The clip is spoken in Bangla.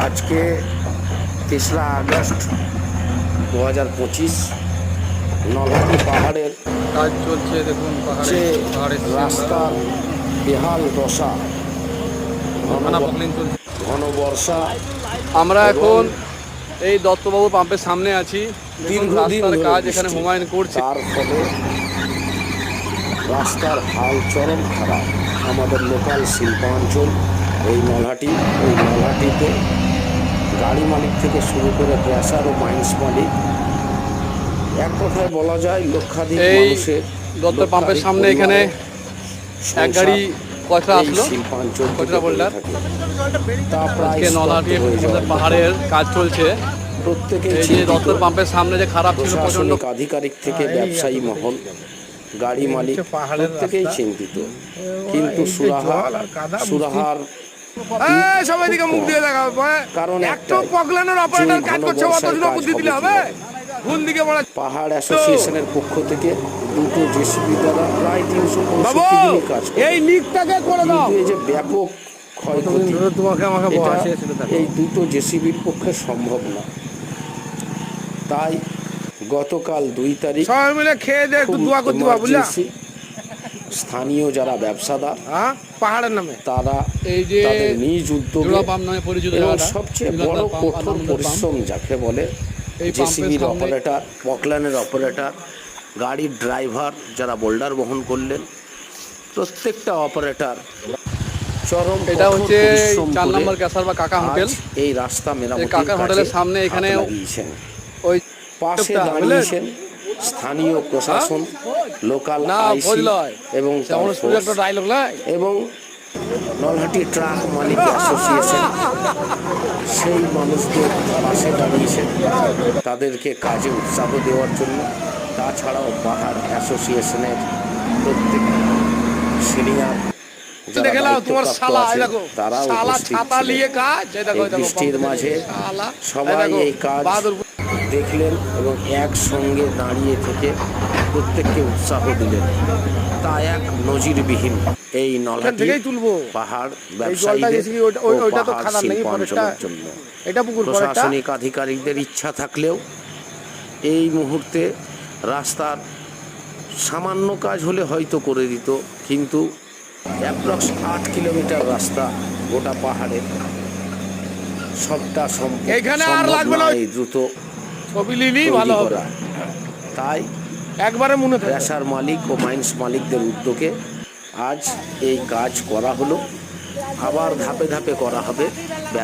आज के 3 আগস্ট 2025 নলহাটি পাহাড়ের কাজ চলছে। দেখুন পাহাড়ের রাস্তার বেহাল দশা, ঘন বর্ষা। আমরা এখন এই দত্তবাবু পাম্পের সামনে আছি। দীর্ঘদিন রাস্তার কাজ এখানে হুমায়ুন করছে, তার ফলে রাস্তার হাল চরম খারাপ। আমাদের লোকাল শিল্পাঞ্চল এই নলহাটি, ওই নলহাটিতে গাড়ি মালিক থেকে শুরু করে ক্র্যাশার ও মাইন্স মালিক, এক কথায় বলা যায় লক্ষাধিক মানুষের দত্তর পাম্পের সামনে এখানে এক গাড়ি কয়টা আসলো শিল্পাঞ্চল কয়টা বোল্ডার। তা প্রায় নলহাটি পাহাড়ের কাজ চলছে। প্রত্যেকে এই যে দত্তর পাম্পের সামনে যে খারাপ ছিল, প্রচন্ড আধিকারিক থেকে ব্যবসায়ী মহল, গাড়ি মালিক প্রত্যেকেই চিন্তিত। কিন্তু সুরাহার সবাই দিকে মুখ দিয়ে দেখা কারণ একটু পগলানোর অপারেটর কাজ করছে, অত বুদ্ধি দিলে হবে। কোন দিকে বলা পাহাড় অ্যাসোসিয়েশনের পক্ষ থেকে দুটো জেসিবি দ্বারা প্রায় 365 দিনই কাজ করে। এই লিকটাকে করে দাও। এই যে ব্যাপক ক্ষয়ক্ষতি, এই দুটো জেসিবির পক্ষে সম্ভব না। তাই গতকাল 2 তারিখ সবাই মিলে খেয়ে দিয়ে একটু দোয়া করতে হবে, বুঝলা। স্থানীয় যারা ব্যবসাদার পাহাড়ের নামে তারা এই যে তাদের নিজ উদ্যোগে পরিচিত এবং সবচেয়ে বড় কঠোর পরিশ্রম যাকে বলে, জেসিবির অপারেটর, পকলানের অপারেটর, গাড়ির ড্রাইভার যারা বোল্ডার বহন করলেন, প্রত্যেকটা অপারেটর চরম এটা হচ্ছে 4 নম্বর ক্যাসার বা কাকা হোটেল। এই রাস্তা মেরামতের কাকা হোটেলের সামনে এখানে ওই পাশে দাঁড়িয়েছেন স্থানীয় প্রশাসন, লোকাল আইসি এবং নলহাটি ট্রাক মালিক অ্যাসোসিয়েশন। সেই মানুষদের পাশে দাঁড়িয়েছেন তাদেরকে কাজে উৎসাহ দেওয়ার জন্য। তাছাড়াও পাহাড় অ্যাসোসিয়েশনের প্রত্যেক সিনিয়র বৃষ্টির মাঝে সবাই এই কাজ দেখলেন এবং একসঙ্গে দাঁড়িয়ে থেকে প্রত্যেককে উৎসাহ দিলেন। তা এক নজিরবিহীন এই নলহাটি পাহাড় ব্যবসায়ীদের শিল্পাঞ্চলের জন্য। প্রশাসনিক আধিকারিকদের ইচ্ছা থাকলেও এই মুহূর্তে রাস্তার সামান্য কাজ হলে হয়তো করে দিত, কিন্তু অ্যাপ্রক্স 8 কিলোমিটার রাস্তা গোটা পাহাড়ে, সবটা সম্ভব এই দ্রুত ভালো হবে। তাই একবারে ক্র্যাশার মালিক ও মাইন্স মালিকদের উদ্যোগে আজ এই কাজ করা হলো। আবার ধাপে ধাপে করা হবে।